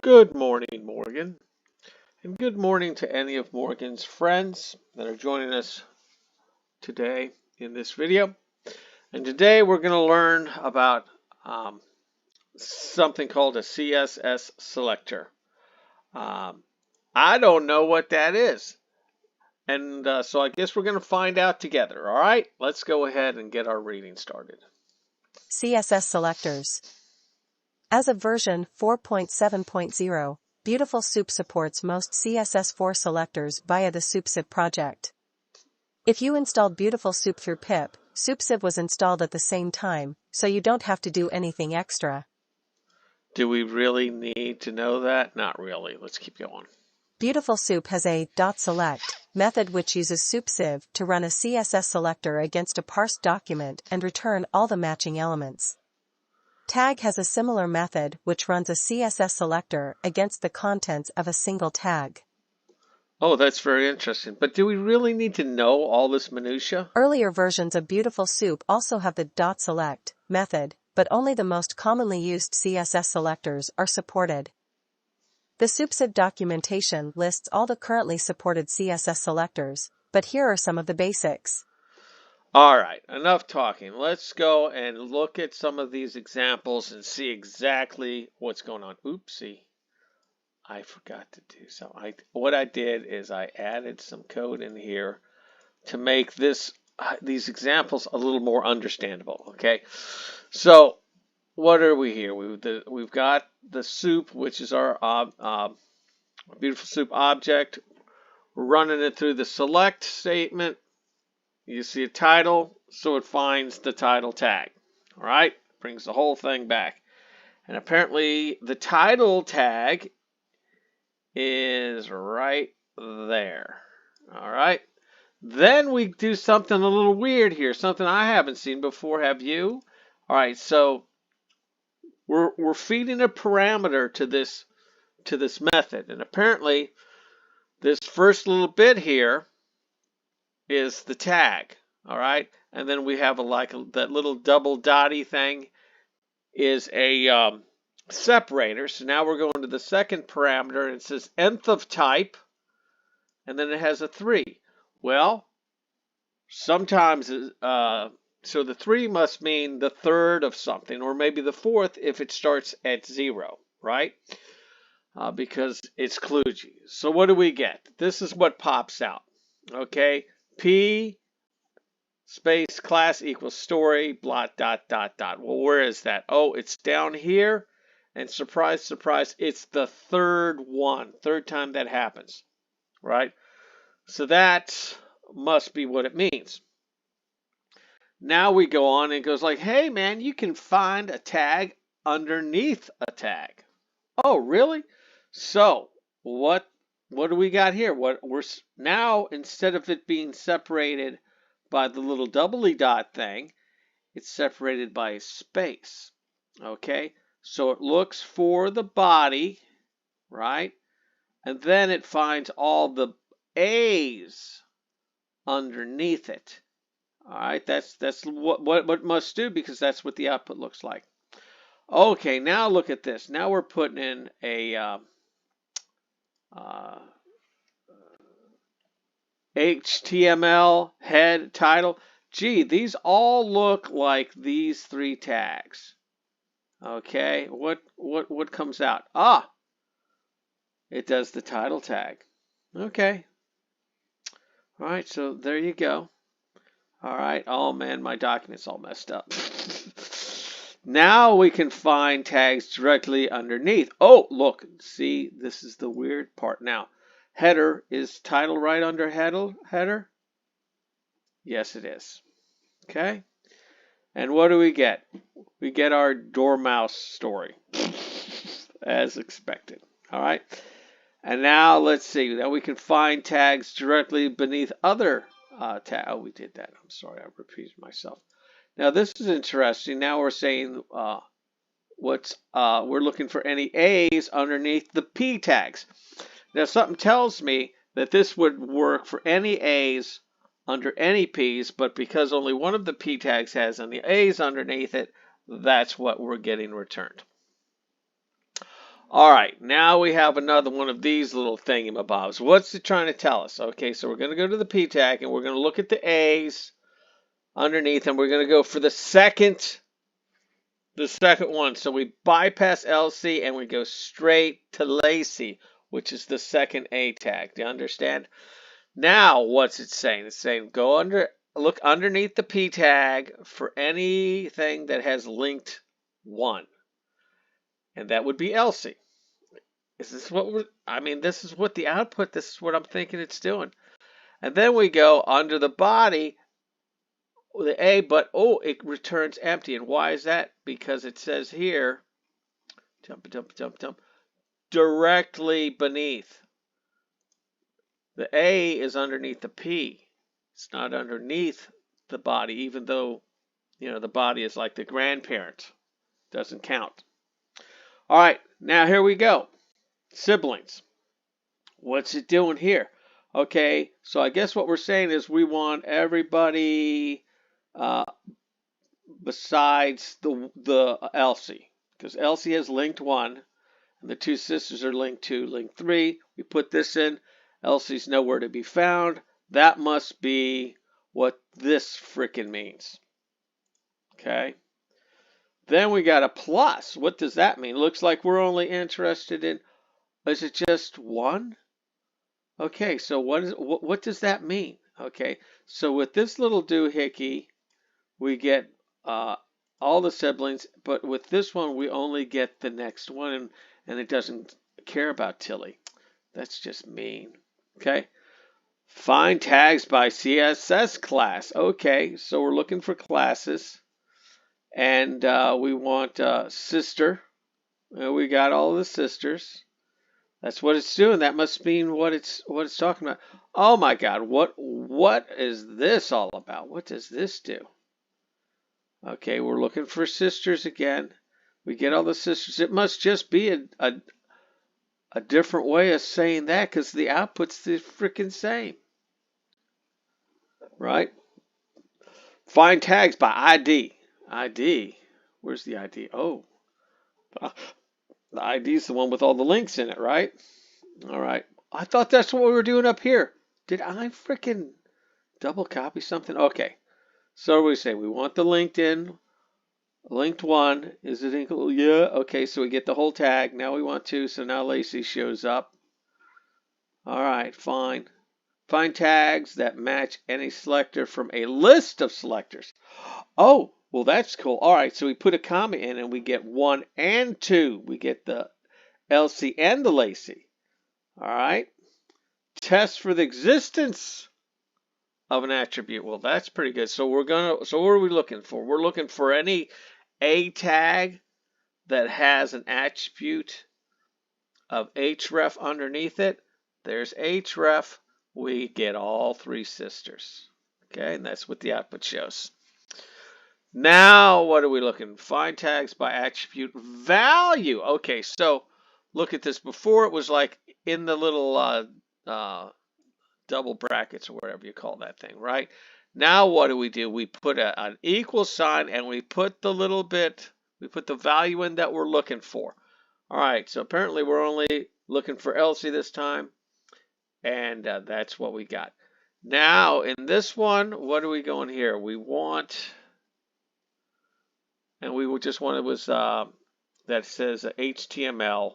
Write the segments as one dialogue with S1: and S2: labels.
S1: Good morning, Morgan, and good morning to any of Morgan's friends that are joining us today in this video. And today we're going to learn about something called a CSS selector. I don't know what that is, and so I guess we're going to find out together. All right, let's go ahead and get our reading started.
S2: CSS Selectors. As of version 4.7.0, Beautiful Soup supports most CSS4 selectors via the SoupSieve project. If you installed Beautiful Soup through pip, SoupSieve was installed at the same time, so you don't have to do anything extra.
S1: Do we really need to know that? Not really. Let's keep going.
S2: Beautiful Soup has a .select method which uses SoupSieve to run a CSS selector against a parsed document and return all the matching elements. Tag has a similar method which runs a CSS selector against the contents of a single tag.
S1: Oh, that's very interesting. But do we really need to know all this minutia?
S2: Earlier versions of Beautiful Soup also have the .select method, but only the most commonly used CSS selectors are supported. The SoupSieve documentation lists all the currently supported CSS selectors, but here are some of the basics.
S1: All right, enough talking. Let's go and look at some of these examples and see exactly what's going on. Oopsie, I forgot to do something. What I did is I added some code in here to make these examples a little more understandable. Okay, so what are we here? We've got the soup, which is our Beautiful Soup object. We're running it through the select statement. You see a title, so it finds the title tag. All right, brings the whole thing back. And apparently the title tag is right there. All right, then we do something a little weird here, something I haven't seen before. Have you? All right, so we're feeding a parameter to this method, and apparently this first little bit here is the tag. All right, and then we have that little double dotty thing is a separator. So now we're going to the second parameter, and it says nth of type, and then it has a 3. Well, sometimes so the 3 must mean the third of something, or maybe the fourth if it starts at 0, right? Because it's kludgy. So what do we get? This is what pops out. Okay, P space class equals story blot dot dot dot. Well, where is that? Oh, it's down here, and surprise, surprise, it's the third time that happens, right? So that must be what it means. Now we go on and it goes like, hey man, you can find a tag underneath a tag. Oh, really? So what do we got here? We're now, instead of it being separated by the little doubly dot thing, it's separated by a space. Okay, so it looks for the body, right? And then it finds all the A's underneath it. All right, that's what it must do, because that's what the output looks like. Okay, now look at this. Now we're putting in a HTML head title. Gee, these all look like these 3 tags. Okay, what comes out? Ah, it does the title tag. Okay. All right, so there you go. All right. Oh man, my document's all messed up. Now we can find tags directly underneath. Oh, look, see, this is the weird part. Now, header, is title right under header? Yes, it is. Okay. And what do we get? We get our Dormouse story, as expected. All right. And now let's see. Now we can find tags directly beneath other tags. Oh, we did that. I'm sorry, I repeated myself. Now this is interesting. Now we're saying we're looking for any A's underneath the P tags. Now something tells me that this would work for any A's under any P's, but because only one of the P tags has any A's underneath it, that's what we're getting returned. All right, now we have another one of these little thingamabobs. What's it trying to tell us? Okay, so we're going to go to the P tag and we're going to look at the A's underneath, and we're going to go for the second one. So we bypass LC and we go straight to Lacy, which is the second A tag. Do you understand? Now, what's it saying? It's saying look underneath the P tag for anything that has linked 1. And that would be Elsie. Is this what this is what the output, this is what I'm thinking it's doing. And then we go under the body, the A, but it returns empty. And why is that? Because it says here, jump, directly beneath. The A is underneath the P. It's not underneath the body, even though, the body is like the grandparent. Doesn't count. All right, now here we go. Siblings. What's it doing here? Okay, so I guess what we're saying is we want everybody besides the Elsie, because Elsie has linked 1, and the 2 sisters are linked 2, linked 3. We put this in. Elsie's nowhere to be found. That must be what this frickin' means. Okay. Then we got a plus. What does that mean? Looks like we're only interested in, is it just 1? Okay, so what does that mean? Okay, so with this little doohickey, we get all the siblings, but with this one, we only get the next one, and it doesn't care about Tilly. That's just mean. Okay, find tags by CSS class. Okay, so we're looking for classes, and we want sister. We got all the sisters. That's what it's doing. That must mean what it's talking about. Oh my God, what is this all about? What does this do? Okay, we're looking for sisters again. We get all the sisters. It must just be a different way of saying that, because the output's the freaking same. Right? Find tags by ID. ID? Where's the ID? Oh. The ID is the one with all the links in it, right? All right. I thought that's what we were doing up here. Did I freaking double copy something? Okay. So we say we want the linked 1. Is it equal? Yeah. Okay. So we get the whole tag. Now we want 2. So now Lacey shows up. All right. Fine. Find tags that match any selector from a list of selectors. Oh, well, that's cool. All right. So we put a comma in and we get 1 and 2. We get the Elsie and the Lacey. All right. Test for the existence of an attribute. Well, that's pretty good. So what are we looking for? We're looking for any A tag that has an attribute of href underneath it. There's href. We get all 3 sisters. Okay, and that's what the output shows. Now, what are we looking? Find tags by attribute value. Okay, so look at this. Before it was like in the little double brackets or whatever you call that thing, right? Now what do? We put an equal sign and we put the value in that we're looking for. All right, so apparently we're only looking for Elsie this time, and that's what we got. Now in this one, what are we going here? We want, and we would just want it was that says HTML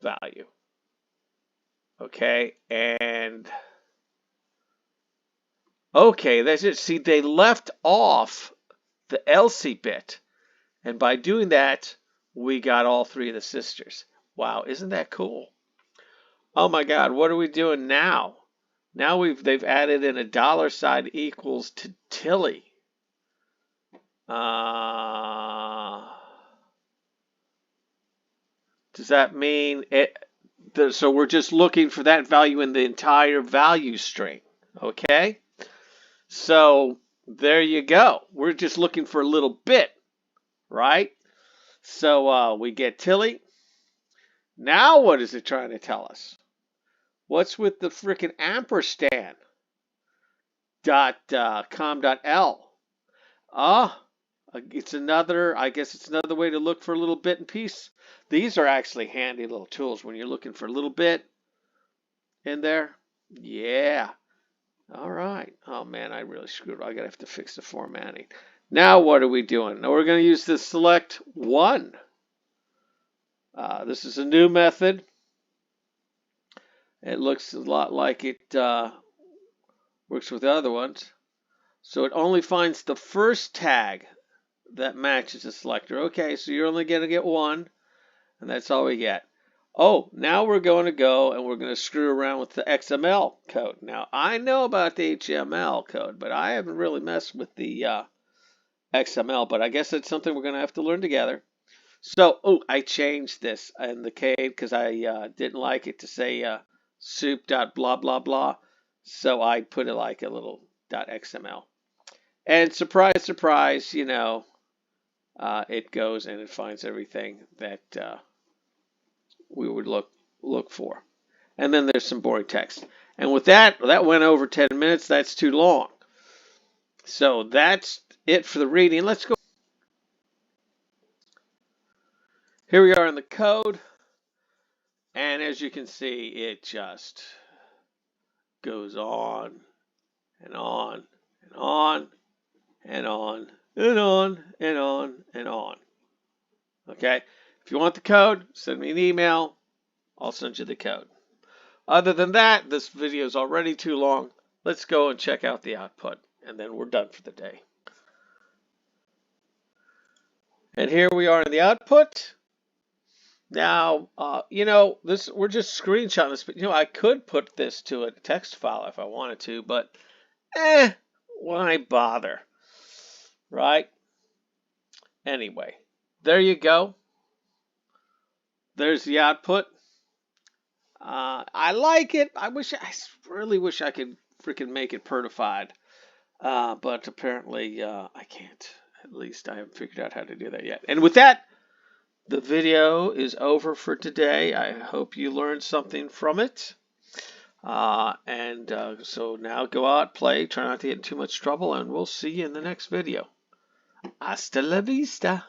S1: value. Okay, and okay, that's it. See, they left off the Elsie bit, and by doing that, we got all 3 of the sisters. Wow, isn't that cool? Oh my God, what are we doing now? Now they've added in a $sign equals to Tilly. Does that mean it? So we're just looking for that value in the entire value string. Okay? So there you go. We're just looking for a little bit, right? So we get Tilly. Now what is it trying to tell us? What's with the frickin' ampersand? .com.l. It's another, I guess it's another way to look for a little bit and piece. These are actually handy little tools when you're looking for a little bit in there. Yeah. All right. Oh man, I really screwed up. I gotta have to fix the formatting. Now what are we doing? Now we're going to use the select one. This is a new method. It looks a lot like it works with the other ones. So it only finds the first tag that matches the selector. Okay, so you're only going to get one, and that's all we get. Oh, now we're going to go and we're going to screw around with the XML code. Now, I know about the HTML code, but I haven't really messed with the XML, but I guess it's something we're going to have to learn together. So, oh, I changed this in the code because I didn't like it to say soup.blah, blah, blah. So I put it like a little .xml. And surprise, surprise, you know, it goes and it finds everything that we would look for. And then there's some boring text. And with that went over 10 minutes. That's too long. So that's it for the reading. Let's go. Here we are in the code. And as you can see, it just goes on and on and on and on and on and on and on. Okay? If you want the code, send me an email. I'll send you the code. Other than that, this video is already too long. Let's go and check out the output, and then we're done for the day. And here we are in the output. Now, you know, we're just screenshotting this, but you know, I could put this to a text file if I wanted to, but why bother? Right? Anyway, there you go. There's the output. I like it. I really wish I could freaking make it pertified. But apparently I can't. At least I haven't figured out how to do that yet. And with that, the video is over for today. I hope you learned something from it. So now go out, play, try not to get in too much trouble, and we'll see you in the next video. Hasta la vista.